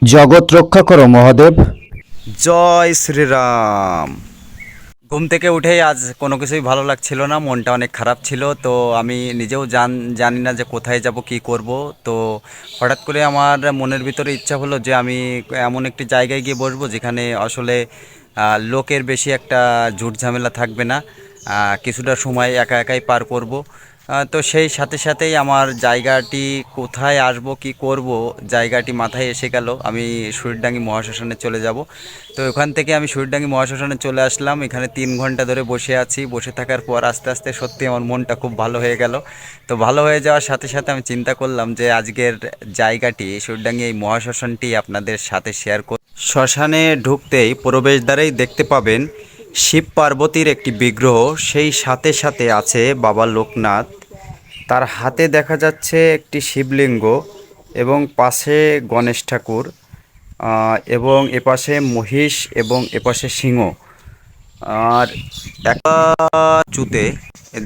জগৎ রক্ষা করো মহাদেব। জয় শ্রীরাম। ঘুম থেকে উঠেই আজ কোনো কিছুই ভালো লাগছিল না, মনটা অনেক খারাপ ছিল। তো আমি নিজেও জানি না যে কোথায় যাব কি করব। তো হঠাৎ করে আমার মনের ভিতরে ইচ্ছা হলো যে আমি এমন একটি জায়গায় গিয়ে বসবো যেখানে আসলে লোকের বেশি একটা ঝুট ঝামেলা থাকবে না। কিছুটা সময় একা একাই পার করব। তো সেই সাথে সাথেই আমার জায়গাটি কোথায় আসব কি করব জায়গাটি মাথায় এসে গেল। আমি সুইরডাঙ্গি মহাশ্মশানে চলে যাব। তো ওখান থেকে আমি সুইরডাঙ্গি মহাশ্মশানে চলে আসলাম। এখানে 3 ঘন্টা ধরে বসে আছি। বসে থাকার পর আস্তে আস্তে সত্যি আমার মনটা খুব ভালো হয়ে গেল। তো ভালো হয়ে যাওয়ার সাথে সাথে আমি চিন্তা করলাম যে আজকের জায়গাটি সুইরডাঙ্গি এই মহাশ্মশানটি আপনাদের সাথে শেয়ার করব। শ্মশানে ঢুকতেই প্রবেশদ্বারেই দেখতে পাবেন শিব পার্বতীর একটি বিগ্রহ, সেই সাথে সাথে আছে বাবা লোকনাথ। তার হাতে দেখা যাচ্ছে একটি শিবলিঙ্গ এবং পাশে গণেশ ঠাকুর, এবং এপাশে মহিষ এবং এপাশে সিংহ। আর একটা চুতে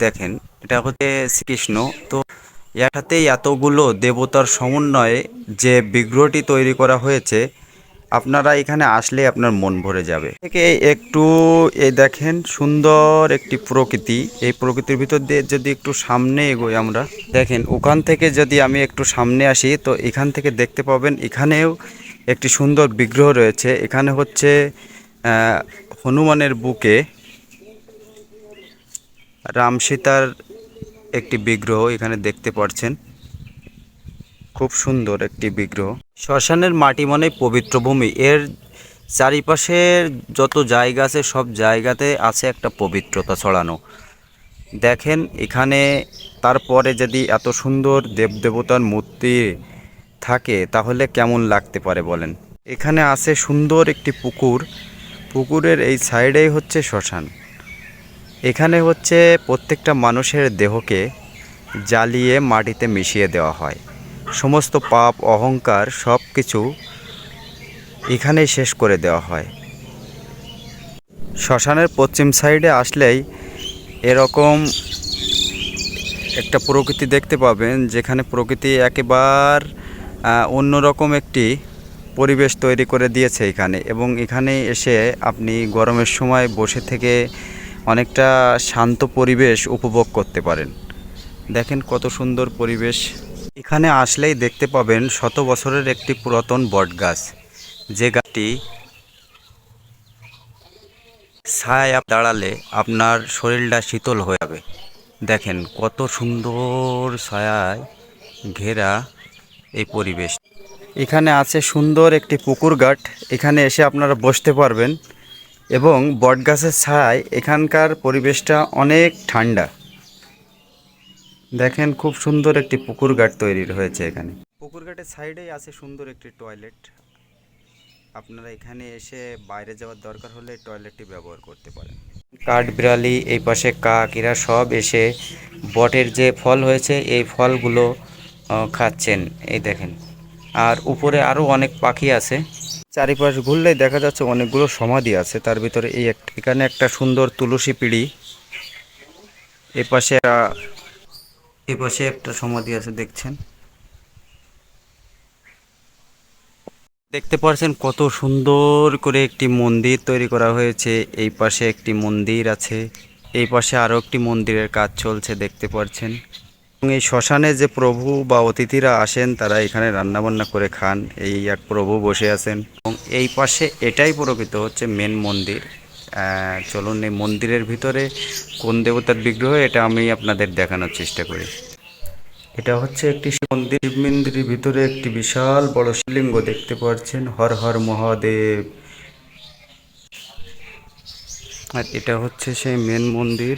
দেখেন, এটা হচ্ছে শ্রীকৃষ্ণ। তো একসাথেই এতগুলো দেবতার সমন্বয়ে যে বিগ্রহটি তৈরি করা হয়েছে, আপনারা এখানে আসলে আপনার মন ভরে যাবে। থেকে একটু এই দেখেন সুন্দর একটি প্রকৃতি। এই প্রকৃতির ভিতর দিয়ে যদি একটু সামনে এগোই আমরা, দেখেন ওখান থেকে যদি আমি একটু সামনে আসি তো এখান থেকে দেখতে পাবেন এখানেও একটি সুন্দর বিগ্রহ রয়েছে। এখানে হচ্ছে হনুমানের বুকে রাম সীতার একটি বিগ্রহ এখানে দেখতে পাচ্ছেন। খুব সুন্দর একটি বিগ্রহ। শ্মশানের মাটি মানে পবিত্র ভূমি। এর চারিপাশের যত জায়গা আছে সব জায়গাতে আছে একটা পবিত্রতা ছড়ানো। দেখেন এখানে, তারপরে যদি এত সুন্দর দেবদেবতার মূর্তি থাকে তাহলে কেমন লাগতে পারে বলেন। এখানে আছে সুন্দর একটি পুকুর। পুকুরের এই সাইডেই হচ্ছে শ্মশান। এখানে হচ্ছে প্রত্যেকটা মানুষের দেহকে জ্বালিয়ে মাটিতে মিশিয়ে দেওয়া হয়। সমস্ত পাপ অহংকার সব কিছু এখানেই শেষ করে দেওয়া হয়। শ্মশানের পশ্চিম সাইডে আসলেই এরকম একটা প্রকৃতি দেখতে পাবেন, যেখানে প্রকৃতি একেবারে অন্যরকম একটি পরিবেশ তৈরি করে দিয়েছে এখানে। এবং এখানে এসে আপনি গরমের সময় বসে থেকে অনেকটা শান্ত পরিবেশ উপভোগ করতে পারেন। দেখেন কত সুন্দর পরিবেশ। এখানে আসলেই দেখতে পাবেন শত বছরের একটি পুরাতন বটগাছ, যে গাছটি ছায়া দাঁড়ালে আপনার শরীরটা শীতল হয়ে যাবে। দেখেন কত সুন্দর ছায়ায় ঘেরা এই পরিবেশ। এখানে আছে সুন্দর একটি পুকুর ঘাট। এখানে এসে আপনারা বসতে পারবেন এবং বটগাছের ছায়ায় এখানকার পরিবেশটা অনেক ঠান্ডা। দেখেন খুব সুন্দর একটি পুকুর ঘাট তৈরি হয়েছে এখানে। পুকুর ঘাটের সাইডেই আছে সুন্দর একটি টয়লেট। আপনারা এখানে এসে বাইরে যাওয়ার দরকার হলে টয়লেটটি ব্যবহার করতে পারেন। কাঠবিড়ালি, এই পাশে কাক, এরা সব এসে বটের যে ফল হয়েছে এই ফলগুলো খাচ্ছেন, এই দেখেন। আর উপরে আরও অনেক পাখি আছে। চারিপাশ ঘুরলেই দেখা যাচ্ছে অনেকগুলো সমাধি আছে। তার ভিতরে এখানে একটা সুন্দর তুলসী পিঁড়ি। এপাশে একটা সমাধি আছে দেখছেন। দেখতে পাচ্ছেন কত সুন্দর করে একটি মন্দির তৈরি করা হয়েছে। এই পাশে একটি মন্দির আছে, এই পাশে আরও একটি মন্দিরের কাজ চলছে দেখতে পাচ্ছেন। এবং এই শ্মশানে যে প্রভু বা অতিথিরা আসেন তারা এখানে রান্নাবান্না করে খান। এই এক প্রভু বসে আছেন এবং এই পাশে এটাই প্রকৃত হচ্ছে মেন মন্দির। চলুন এই মন্দিরের ভিতরে কোন দেবতার বিগ্রহ এটা আমি আপনাদের দেখানোর চেষ্টা করি। এটা হচ্ছে একটি শিব মন্দির। শিব মন্দিরের ভিতরে একটি বিশাল বড় শিবলিঙ্গ দেখতে পাচ্ছেন। হর হর মহাদেব। আর এটা হচ্ছে সেই মেন মন্দির।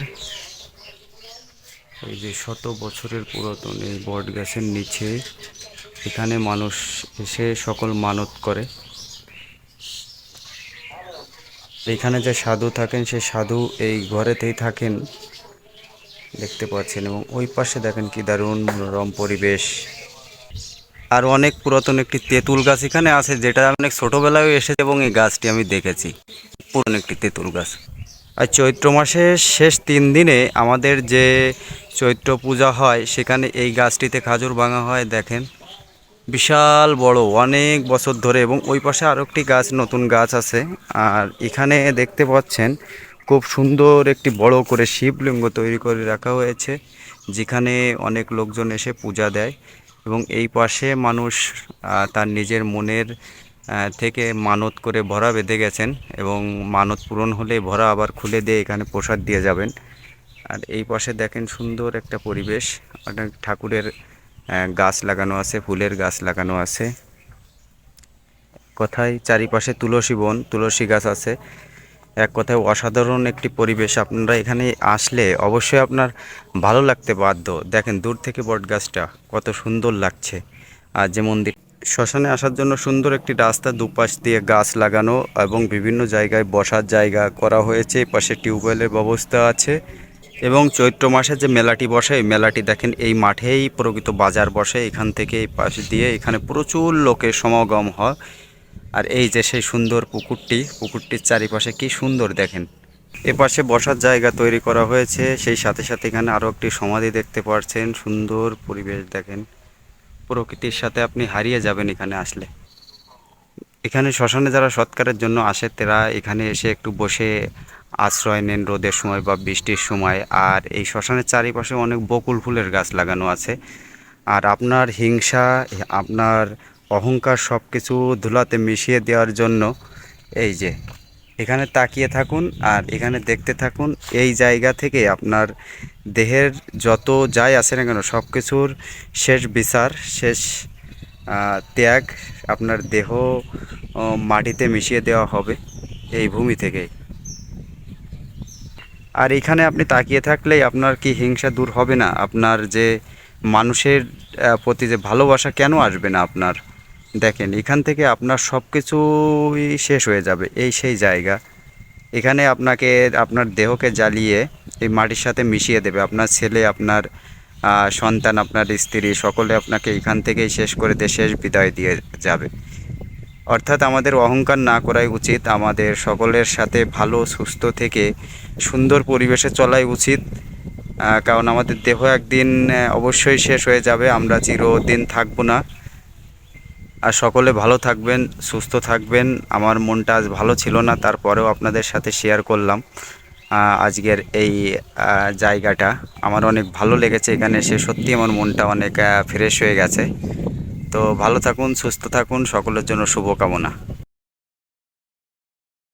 এই যে শত বছরের পুরাতন এই বট গাছের নিচে এখানে মানুষ এসে সকল মানত করে। এখানে যে সাধু থাকেন সে সাধু এই ঘরেতেই থাকেন দেখতে পাচ্ছেন। এবং ওই পাশে দেখেন কি দারুণ মনোরম পরিবেশ। আর অনেক পুরাতন একটি তেঁতুল গাছ এখানে আছে, যেটা অনেক ছোটোবেলায় এসেছে এবং এই গাছটি আমি দেখেছি। পুরনো একটি তেঁতুল গাছ। আর চৈত্র মাসের শেষ 3 দিনে আমাদের যে চৈত্র পূজা হয় সেখানে এই গাছটিতে খাজুর ভাঙা হয়। দেখেন বিশাল বড়, অনেক বছর ধরে। এবং ওই পাশে আরও একটি গাছ, নতুন গাছ আছে। আর এখানে দেখতে পাচ্ছেন খুব সুন্দর একটি বড় করে শিবলিঙ্গ তৈরি করে রাখা হয়েছে, যেখানে অনেক লোকজন এসে পূজা দেয়। এবং এই পাশে মানুষ তার নিজের মনের থেকে মানত করে ভরা বেঁধে গেছেন, এবং মানত পূরণ হলে ভরা আবার খুলে দিয়ে এখানে প্রসাদ দিয়ে যাবেন। আর এই পাশে দেখেন সুন্দর একটা পরিবেশ, অনেক ঠাকুরের গাছ লাগানো আছে, ফুলের গাছ লাগানো আছে। কথায় চারিপাশে তুলসী বন, তুলসী গাছ আছে। এক কথায় অসাধারণ একটি পরিবেশ। আপনারা এখানে আসলে অবশ্যই আপনার ভালো লাগতে বাধ্য। দেখেন দূর থেকে বট গাছটা কত সুন্দর লাগছে। আর যে মন্দির, শ্মশানে আসার জন্য সুন্দর একটি রাস্তা, দুপাশ দিয়ে গাছ লাগানো এবং বিভিন্ন জায়গায় বসার জায়গা করা হয়েছে। পাশে টিউবওয়েলের ব্যবস্থা আছে। এবং চৈত্র মাসে যে মেলাটি বসে, এই মেলাটি দেখেন এই মাঠেই প্রকৃত বাজার বসে। এখান থেকে এই পাশ দিয়ে এখানে প্রচুর লোকের সমাগম হয়। আর এই যে সেই সুন্দর পুকুরটি, পুকুরটির চারিপাশে কি সুন্দর দেখেন। এপাশে বসার জায়গা তৈরি করা হয়েছে, সেই সাথে সাথে এখানে আরও একটি সমাধি দেখতে পাচ্ছেন। সুন্দর পরিবেশ দেখেন, প্রকৃতির সাথে আপনি হারিয়ে যাবেন এখানে আসলে। এখানে শ্মশানে যারা সৎকারের জন্য আসে, তারা এখানে এসে একটু বসে আশ্রয় নেন রোদের সময় বা বৃষ্টির সময়। আর এই শ্মশানের চারিপাশে অনেক বকুল ফুলের গাছ লাগানো আছে। আর আপনার হিংসা, আপনার অহংকার সব কিছু ধুলাতে মিশিয়ে দেওয়ার জন্য এই যে এখানে তাকিয়ে থাকুন আর এখানে দেখতে থাকুন। এই জায়গা থেকে আপনার দেহের যত যাই আছে না কেন, সব কিছুর শেষ বিচার, শেষ ত্যাগ, আপনার দেহ মাটিতে মিশিয়ে দেওয়া হবে এই ভূমি থেকেই। আর এখানে আপনি তাকিয়ে থাকলেই আপনার কি হিংসা দূর হবে না? আপনার যে মানুষের প্রতি যে ভালোবাসা কেন আসবে না আপনার? দেখেন এখান থেকে আপনার সব কিছুই শেষ হয়ে যাবে। এই সেই জায়গা, এখানে আপনাকে আপনার দেহকে জ্বালিয়ে এই মাটির সাথে মিশিয়ে দেবে। আপনার ছেলে, আপনার সন্তান, আপনার স্ত্রী, সকলে আপনাকে এখান থেকেই শেষ করে দিয়ে শেষ বিদায় দিয়ে যাবে। অর্থাৎ আমাদের অহংকার না করাই উচিত, আমাদের সকলের সাথে ভালো সুস্থ থেকে সুন্দর পরিবেশে চলাই উচিত। কারণ আমাদের দেহ একদিন অবশ্যই শেষ হয়ে যাবে, আমরা চিরদিন থাকবো না। আর সকলে ভালো থাকবেন, সুস্থ থাকবেন। আমার মনটা আজ ভালো ছিল না, তারপরেও আপনাদের সাথে শেয়ার করলাম আজকের এই জায়গাটা। আমার অনেক ভালো লেগেছে এখানে এসে, সত্যি আমার মনটা অনেক ফ্রেশ হয়ে গেছে। তো ভালো থাকুন, সুস্থ থাকুন, সকলের জন্য শুভকামনা।